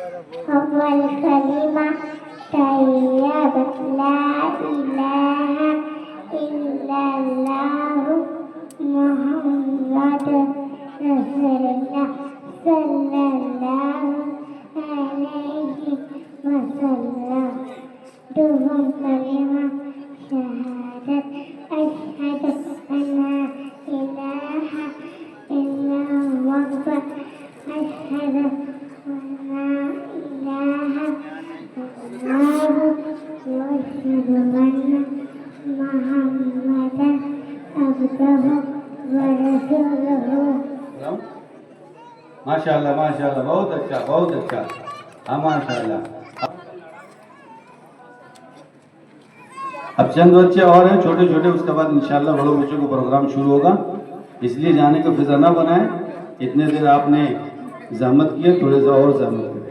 أول كلمة طيبة لا إله إلا الله محمد رسول الله صلى الله عليه وسلم. دوم كلمة شهادة أشهد أن لا إله إلا الله أشهد أن لا إله إلا الله وأشهد أن محمدا عبده ورسوله. ماشاءاللہ ماشاءاللہ، بہت اچھا بہت اچھا، ہاں ماشاءاللہ. اب چند بچے اور ہیں چھوٹے چھوٹے، اس کے بعد انشاءاللہ بڑوں بچوں کو پروگرام شروع ہوگا، اس لیے جانے کا فضا نہ بنائیں. اتنے دیر آپ نے زحمت کیے، تھوڑے سا اور زحمت کریں.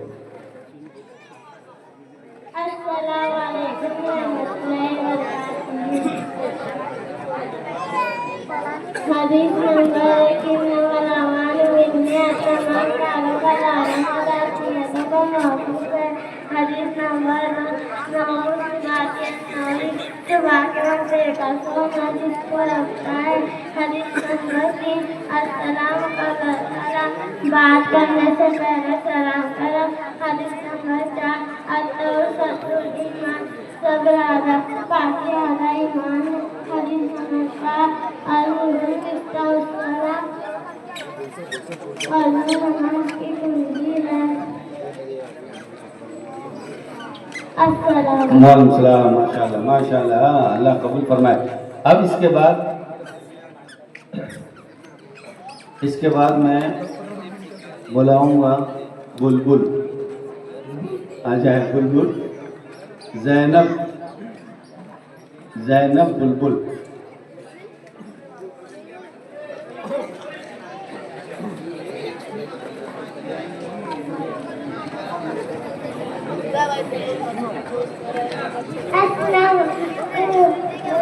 السلام علیکم ورحمۃ اللہ وبرکاتہ. حدیث نمبر حدیث نمبر حدیث کو رکھتا ہے. حدیث نمبر 3 السلام کا بات کرنے سے پہلے سلام کرو. حدیث نمبر 4 ایمان صبر ادب پاکی آدھا ایمان ہے. حدیث نمبر 5 الوضو مفتاح الصلاۃ اور نماز کی کنجی ہے. السلام وعلیکم السلام. ماشاءاللہ ماشاءاللہ، اللہ قبول فرمائے. اب اس کے بعد میں بلاؤں گا بلبل. آ جائے بلبل. زینب بلبل. السلام علیکم.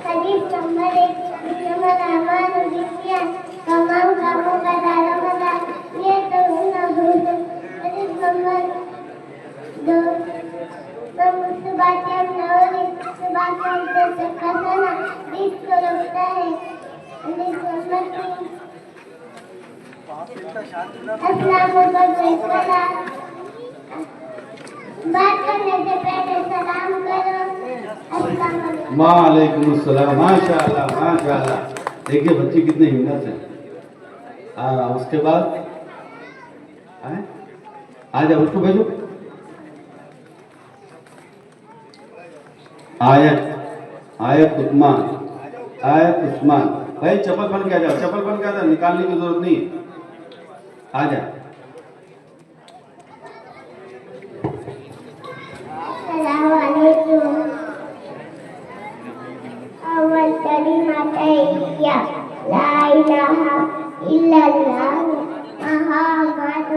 حدیث نمبر 1 انما الاعمال بالنیات تمام کاموں کا دار و مدار نیت اور نفس. حدیث نمبر 2 مصباح اور صبح کا کھانا جس کو رکھتا ہے. حدیث نمبر 3 اسلام کا فیصلہ بات کرنے سے پہلے سلام کرو. السلام علیکم. وعلیکم السلام. ماشاءاللہ ماشاءاللہ. دیکھیے بچے کتنے ہمت ہیں. اس کے بعد آ جاؤ، اس کو بھیجو. آیت عثمان. بھائی چپل بن کے آ جاؤ، چپل بن کے آ جاؤ، نکالنے کی ضرورت نہیں ہے. آ جاؤ. السلام علیکم. اول کلمہ طیبہ لا الہ الا اللہ محمد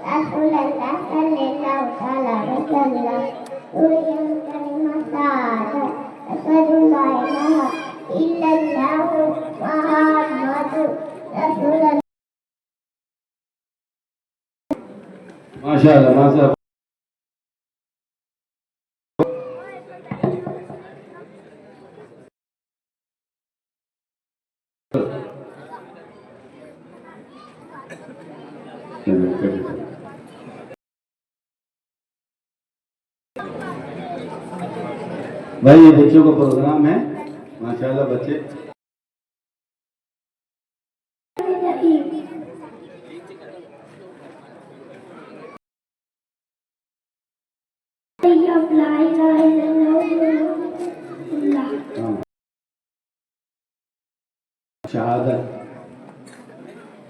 رسول اللہ صلی اللہ علیہ وسلم. دوسری کلمہ شہادت اشہد ان لا الہ الا اللہ محمد رسول اللہ. ماشاءاللہ ماشاءاللہ. بھائی یہ بچوں کا پروگرام ہے ماشاءاللہ. بچے شہادت.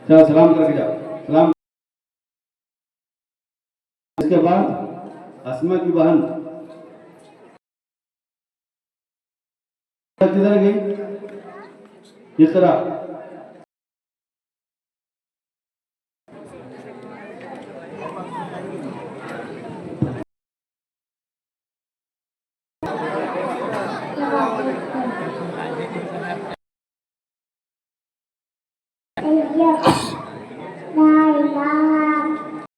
چلو سلام کر کے جاؤ. سلام. اس کے بعد اسما کی بہن کدھر گئی؟ اقرا. لا إله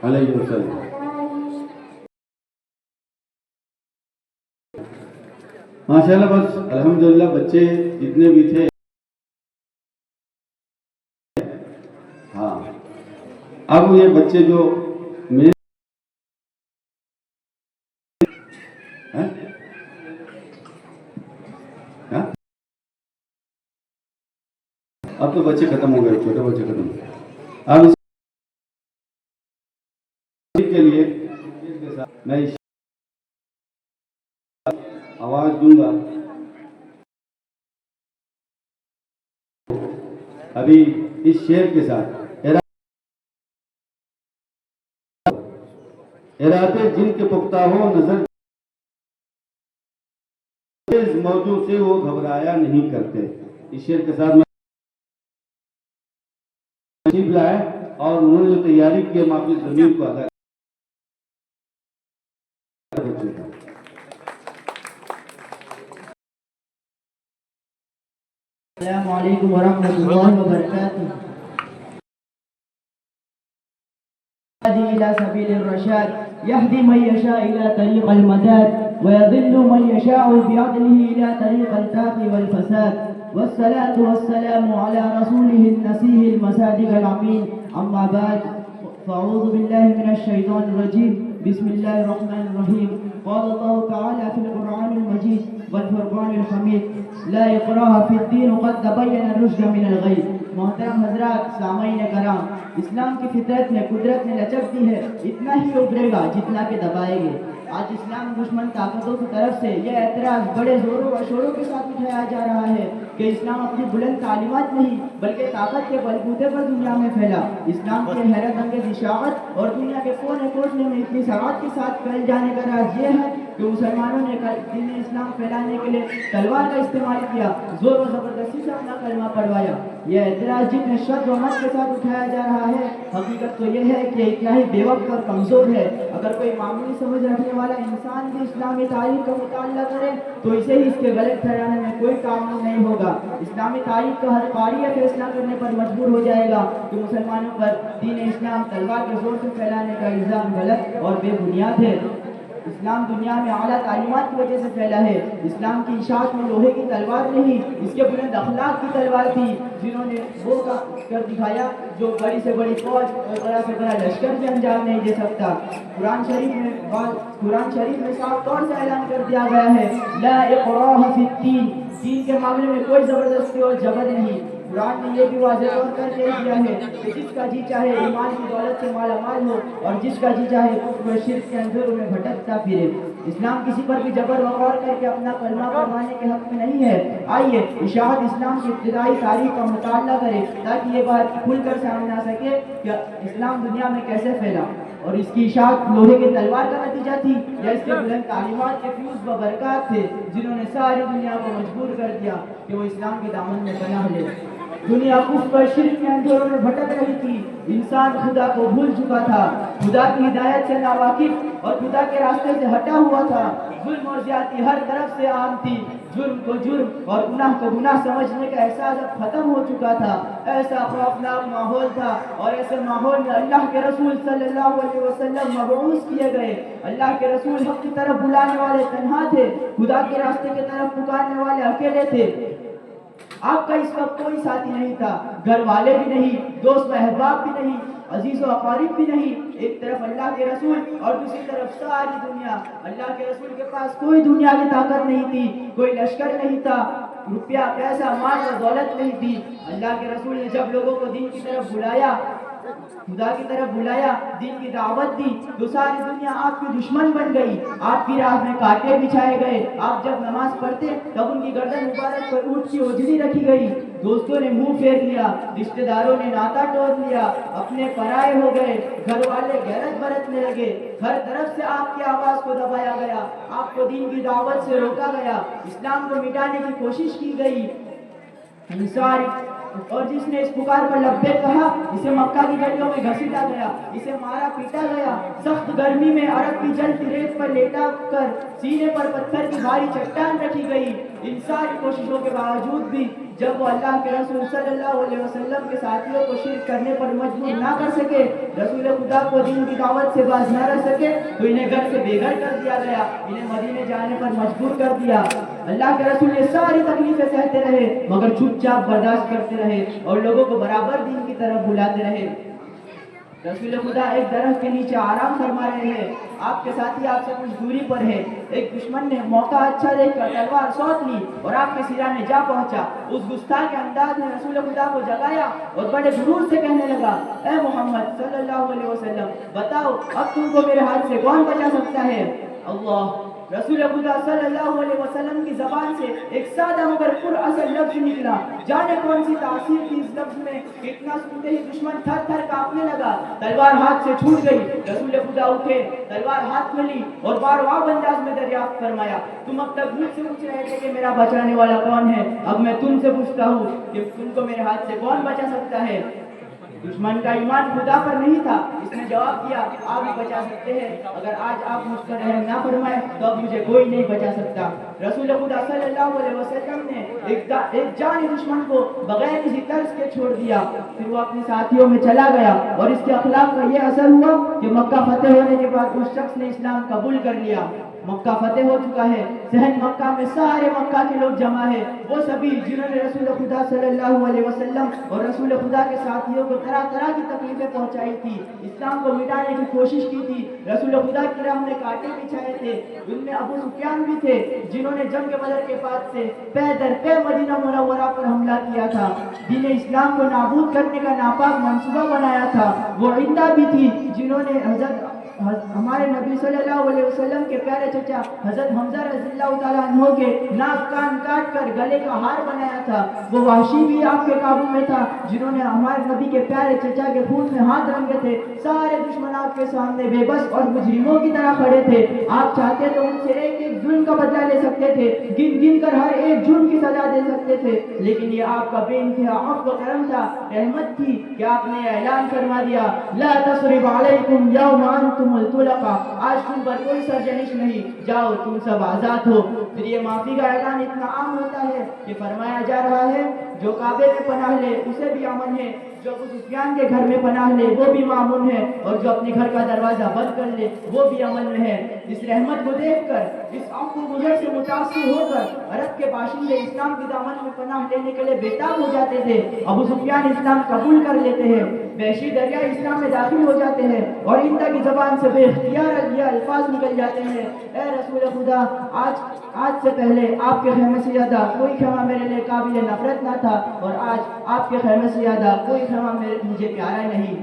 علیہ وسلم. ماشاءاللہ. بس الحمدللہ بچے جتنے بھی تھے. ہاں اب یہ بچے جو میرے اب تو بچے ختم ہو گئے, چھوٹے بچے ختم ہو گئے. اب اس کے لیے میں آواز دوں گا. ابھی اس شعر کے ساتھ ارادے جن کے پختہ ہو نظر موجوں سے وہ گھبرایا نہیں کرتے. اس شعر کے ساتھ میں لائے اور انہوں نے جو تیاری کی ہے معافی زمین کو ادا. السلام علیکم ورحمۃ اللہ وبرکاتہ. إلى سبيل الرشاد يهدي من يشاء إلى طريق المداد ويضل من يشاء بعدله إلى طريق الكافر والفساد. والصلاة والسلام على رسوله النسيه المصادق الأمين. أما بعد فأعوذ بالله من الشيطان الرجيم. بسم الله الرحمن الرحيم. قال الله تعالى في القرآن المجيد والفرقان الحميد لا إكراه في الدين قد تبين الرشد من الغي. محترم حضرات, سامعین کرام, اسلام کی فطرت میں قدرت نے لچک دی ہے, اتنا ہی ابھرے گا جتنا کہ دبائے گے. آج اسلام دشمن طاقتوں کی طرف سے یہ اعتراض بڑے زوروں و شوروں کے ساتھ اٹھایا جا رہا ہے کہ اسلام اپنی بلند تعلیمات نہیں بلکہ طاقت کے بلبوتے پر دنیا میں پھیلا. اسلام کی حیرت انگیز اشاعت اور دنیا کے کونے کونے میں اتنی سرعت کے ساتھ پھیل جانے کا راز یہ ہے کہ مسلمانوں نے دین اسلام پھیلانے کے لیے تلوار کا استعمال کیا, زور و زبردستی سے اپنا کلمہ پڑھوایا. یہ اعتراض جتنے شد و مت کے ساتھ اٹھایا جا رہا ہے, حقیقت تو یہ ہے کہ اتنا ہی بے وقت اور کمزور ہے. اگر کوئی معمولی سمجھ رکھنے والا انسان بھی اسلامی تاریخ کا مطالعہ کرے تو اسے ہی اس کے غلط ٹھہرانے میں کوئی کام نہیں ہوگا. اسلامی تاریخ کا ہر قاری یہ فیصلہ کرنے پر مجبور ہو جائے گا کہ مسلمانوں پر دین اسلام تلوار کے زور سے پھیلانے کا الزام غلط اور بے بنیاد ہے. اسلام دنیا میں اعلیٰ تعلیمات کی وجہ سے پھیلا ہے. اسلام کی اشاعت میں لوہے کی تلوار نہیں, اس کے بلند اخلاق کی تلوار تھی, جنہوں نے وہ کر دکھایا جو بڑی سے بڑی فوج اور بڑا سے بڑا لشکر بھی انجام نہیں دے سکتا. قرآن شریف میں صاف طور سے اعلان کر دیا گیا ہے لا اکراہ فی الدین, دین کے معاملے میں کوئی زبردستی اور جبر نہیں. قرآن نے یہ بھی واضح طور پر کہہ دیا ہے کہ جس کا جی چاہے ایمان کی دولت سے مالا مال ہو اور جس کا جی چاہے کفر و شرک کے اندھیروں میں بھٹکتا پھرے. اسلام کسی پر بھی جبر وغور کر کے اپنا کلمہ پڑھوانے کے حق میں نہیں ہے. آئیے اشاعت اسلام کی ابتدائی تاریخ کا مطالعہ کرے تاکہ یہ بات کھل کر سامنے آ سکے کہ اسلام دنیا میں کیسے پھیلا اور اس کی اشاعت لوہے کے تلوار کا نتیجہ تھی یا اس کے بلند تعلیمات کے فیوز و برکات تھے جنہوں نے ساری دنیا کو مجبور کر دیا کہ وہ اسلام کے دامن میں پناہ لے. دنیا کفر و شرک کے اندھیروں میں بھٹک رہی تھی, انسان خدا کو بھول چکا تھا, خدا کی ہدایت سے ناواقف اور خدا کے راستے سے ہٹا ہوا تھا. ظلم اور زیادتی ہر طرف سے عام تھی, جرم کو جرم اور گناہ کو گناہ سمجھنے کا احساس اب ختم ہو چکا تھا. ایسا خوفناک ماحول تھا اور ایسے ماحول میں اللہ کے رسول صلی اللہ علیہ وسلم مبعوث کیے گئے. اللہ کے رسول حق کی طرف بلانے والے تنہا تھے, خدا کے راستے کی طرف پکارنے والے اکیلے تھے. آپ کا اس وقت کوئی ساتھی نہیں تھا, گھر والے بھی نہیں, دوست و احباب بھی نہیں, عزیز و اقارب بھی نہیں. ایک طرف اللہ کے رسول اور دوسری طرف ساری دنیا. اللہ کے رسول کے پاس کوئی دنیا کی طاقت نہیں تھی, کوئی لشکر نہیں تھا, روپیہ پیسہ مال و دولت نہیں تھی. اللہ کے رسول نے جب لوگوں کو دین کی طرف بلایا, خدا کی طرف بلایا, دین کی دعوت دی تو ساری دنیا آپ کی دشمن بن گئی. آپ کی راہ میں کانٹے بچھائے گئے. آپ جب نماز پڑھتے تب ان کی گردن مبارک پر اونٹ کی اوجھلی رکھی گئی. دوستوں نے منہ پھیر لیا, رشتہ داروں نے ناتا توڑ لیا, اپنے پرائے ہو گئے, گھر والے غیرت برتنے لگے. ہر طرف سے آپ کی آواز کو دبایا گیا, آپ کو دین کی دعوت سے روکا گیا, اسلام کو مٹانے کی کوشش کی گئی. اور جس نے اس پکار پر لبیک کہا اسے مکہ کی گلیوں میں گھسیٹا گیا, اسے مارا پیٹا گیا. سخت گرمی میں عرب کی جلتی ریت پر لیٹا کر سینے پر پتھر کی بھاری چٹان رکھی گئی. ان ساری کوششوں کے باوجود بھی جب وہ اللہ کے رسول صلی اللہ علیہ وسلم کے ساتھیوں کو شرک کرنے پر مجبور نہ کر سکے، رسول خدا کو دین کی دعوت سے باز نہ رہ سکے، تو انہیں گھر سے بے گھر کر دیا گیا، انہیں مدینے جانے پر مجبور کر دیا۔ اللہ کے رسول یہ ساری تکلیفیں سہتے رہے مگر چپ چاپ برداشت کرتے رہے اور لوگوں کو برابر دین کی طرف بلاتے رہے۔ رسول خدا ایک درخت کے نیچے آرام فرما رہے ہیں، آپ کے ساتھی آپ سے کچھ دوری پر ہے، ایک دشمن نے موقع اچھا دیکھ کر تلوار سوت لی اور آپ کے سینے میں جا پہنچا۔ اس گستاخ کے انداز میں رسول خدا کو جگایا اور بڑے غرور سے کہنے لگا، اے محمد صلی اللہ علیہ وسلم، بتاؤ اب تم کو میرے ہاتھ سے کون بچا سکتا ہے؟ اللہ! رسول خدا صلی اللہ علیہ وسلم کی زبان سے ایک سادہ مگر پر اثر لفظ نکلا، جانے کون سی تاثیر تھی اس لفظ میں، اتنا سنتے ہی دشمن تھر تھر کانپنے لگا، تلوار ہاتھ سے چھوٹ گئی۔ رسول خدا اٹھے، تلوار ہاتھ میں لی اور بارواں انداز میں دریافت فرمایا، تم اب تک مجھ سے پوچھ رہے تھے کہ میرا بچانے والا کون ہے، اب میں تم سے پوچھتا ہوں کہ تم کو میرے ہاتھ سے کون بچا سکتا ہے؟ دشمن کا ایمان خدا پر نہیں تھا، اس نے جواب دیا، آپ ہی بچا سکتے ہیں، اگر آج آپ مجھ پر رحم نہ فرمائے تو اب مجھے کوئی نہیں بچا سکتا۔ رسول خدا صلی اللہ علیہ وسلم نے ایک جانی دشمن کو بغیر کسی طرز کے چھوڑ دیا، پھر وہ اپنے ساتھیوں میں چلا گیا اور اس کے اخلاق کا یہ اثر ہوا کہ مکہ فتح ہونے کے بعد اس شخص نے اسلام قبول کر لیا۔ مکہ فتح ہو چکا ہے، صحن مکہ میں سارے مکہ کے لوگ جمع ہے، وہ سبھی جنہوں نے رسول خدا صلی اللہ علیہ وسلم اور رسول خدا کے ساتھیوں کو طرح طرح کی تکلیفیں پہنچائی تھی، اسلام کو مٹانے کی کوشش کی تھی، رسول خدا کی راہ میں کانٹے بچھائے تھے، ان میں ابو سفیان بھی تھے جنہوں نے جنگ بدر کے بعد سے پے در پے مدینہ منورہ پر حملہ کیا تھا، دین اسلام کو نابود کرنے کا ناپاک منصوبہ بنایا تھا، وہ عندہ بھی تھی جنہوں نے ہمارے نبی صلی اللہ علیہ وسلم کے پیارے چچا حضرت حمزہ رضی اللہ تعالیٰ عنہ کے ناک کان کاٹ کر گلے کا ہار بنایا تھا، وہ وحشی بھی آپ کے قابو میں تھا جنہوں نے ہمارے نبی کے پیارے چچا کے خون میں ہاتھ رنگے تھے، سارے دشمن آپ کے سامنے بے بس اور مجرموں کی طرح کھڑے تھے، آپ چاہتے تو ان سے ایک ایک ظلم کا بدلہ لے سکتے تھے، گن گن کر ہر ایک جرم کی سزا دے سکتے تھے، لیکن یہ آپ کا بے انتہا عفو و کرم تھا، رحمت تھی کہ آپ نے اعلان فرما دیا، لا تصرف علیکم یوم انتم الطلقاء، آج تم پر کوئی سرزنش نہیں، جاؤ تم سب آزاد ہو۔ پھر یہ معافی کا اعلان اتنا عام ہوتا ہے کہ فرمایا جا رہا ہے، جو کعبے میں پناہ لے اسے بھی امن ہے، جو ابو سفیان کے گھر میں پناہ لے وہ بھی معمون ہے، اور جو اپنے گھر کا دروازہ بند کر لے وہ بھی امن میں ہے۔ اس رحمت کو دیکھ کر، اس عفو گزر سے متاثر ہو کر عرب کے باشندے اسلام کی دامن میں پناہ لینے کے لیے بےتاب ہو جاتے تھے، ابو سفیان اسلام قبول کر لیتے ہیں، وحشی دریا اسلام میں داخل ہو جاتے ہیں اور اندہ کی زبان سے بے اختیار یہ الفاظ نکل جاتے ہیں، اے رسول خدا، آج سے پہلے آپ کے خیمے سے زیادہ کوئی خیمہ میرے لیے قابل نفرت نہ تھا، اور آج آپ کے خیمے سے زیادہ کوئی خیمہ مجھے پیارا نہیں۔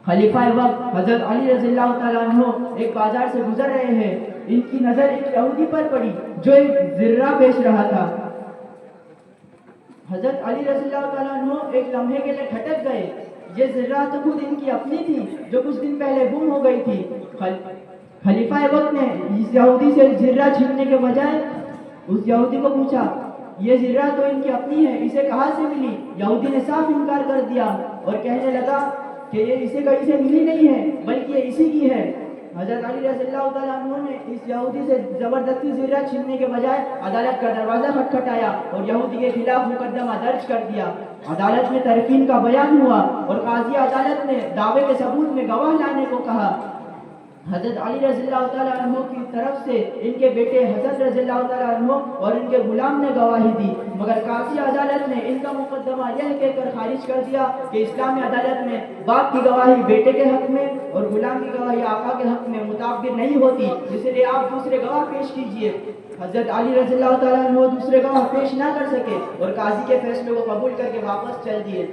خلیفہ وقت حضرت علی رضی اللہ تعالیٰ عنہ ایک بازار سے گزر رہے ہیں، ان کی نظر ایک یہودی پر پڑی جو ایک زرہ بیچ رہا تھا، حضرت علی رضی اللہ تعالیٰ عنہ ایک لمحے کے لیے کھٹک گئے، یہ زرہ تو خود ان کی اپنی تھی جو کچھ دن پہلے گم ہو گئی تھی۔ خلیفہ وقت نے اس یہودی سے زرہ چھیننے کے بجائے اس یہودی کو پوچھا، یہ زرہ تو ان کی اپنی ہے، اسے کہاں سے ملی؟ یہودی نے صاف انکار کر دیا اور کہنے لگا کہ یہ اسے کہیں سے ملی نہیں ہے بلکہ یہ اسی کی ہے۔ حضرت علی رضی اللہ تعالیٰ عنہ نے اس یہودی سے زبردستی زرہ چھیننے کے بجائے عدالت کا دروازہ کھٹکھٹایا اور یہودی کے خلاف مقدمہ درج کر دیا۔ عدالت میں ترکین کا بیان ہوا اور قاضی عدالت نے دعوے کے ثبوت میں گواہ لانے کو کہا۔ حضرت علی رضی اللہ تعالیٰ عنہ کی طرف سے ان کے بیٹے حسن رضی اللہ تعالیٰ عنہ اور ان کے غلام نے گواہی دی، مگر قاضی عدالت نے ان کا مقدمہ یہ کہہ کر خارج کر دیا کہ اسلامی عدالت میں باپ کی گواہی بیٹے کے حق میں اور غلام کی گواہی آقا کے حق میں متعبر نہیں ہوتی، اس لیے آپ دوسرے گواہ پیش کیجئے۔ حضرت علی رضی اللہ تعالیٰ عنہ دوسرے گواہ پیش نہ کر سکے اور قاضی کے فیصلے کو قبول کر کے واپس چل دیے۔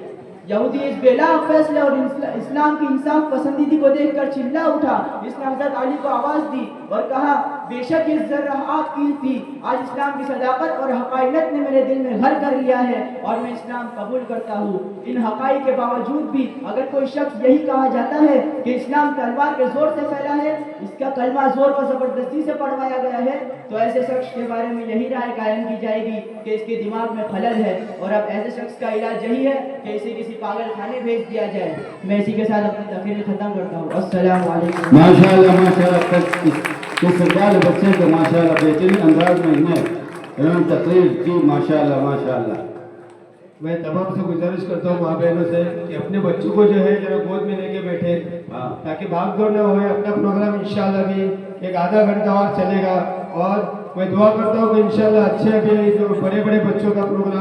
یہودی اس بےلاغ فیصلے اور اسلام کی انصاف پسندیدگی کو دیکھ کر چلا اٹھا، اس نے حضرت علی کو آواز دی اور کہا، بے شک یہ ذرہ آپ کی تھی، آج اسلام کی صداقت اور حقائقت نے میرے دل میں گھر کر لیا ہے اور میں اسلام قبول کرتا ہوں۔ ان حقائق کے باوجود بھی اگر کوئی شخص یہی کہا جاتا ہے کہ اسلام تلوار کے زور سے پھیلا ہے، اس کا کلمہ زور و زبردستی سے پڑھوایا گیا ہے، تو ایسے شخص کے بارے میں یہی رائے قائم کی جائے گی کہ اس کے دماغ میں خلل ہے، اور اب ایسے شخص کا علاج یہی ہے کہ اسے کسی پاگل خانے بھیج دیا جائے۔ میں اسی کے ساتھ اپنی تقریر ختم کرتا ہوں۔ السلام علیکم۔ ماشاءاللہ ماشاءاللہ، اس بال بچے کو ماشاءاللہ بہترین انداز میں انہیں تقریر کی، ماشاءاللہ ماشاءاللہ۔ میں تمام سے گزارش کرتا ہوں ماں بہنوں سے کہ اپنے بچوں کو جو ہے ذرا گود میں لے کے بیٹھے تاکہ بھاگ دوڑ نہ ہوئے. اپنا پروگرام انشاءاللہ بھی ایک آدھا گھنٹہ اور چلے گا اور میں دعا کرتا ہوں کہ انشاءاللہ اچھے ابھی جو بڑے بڑے بچوں کا پروگرام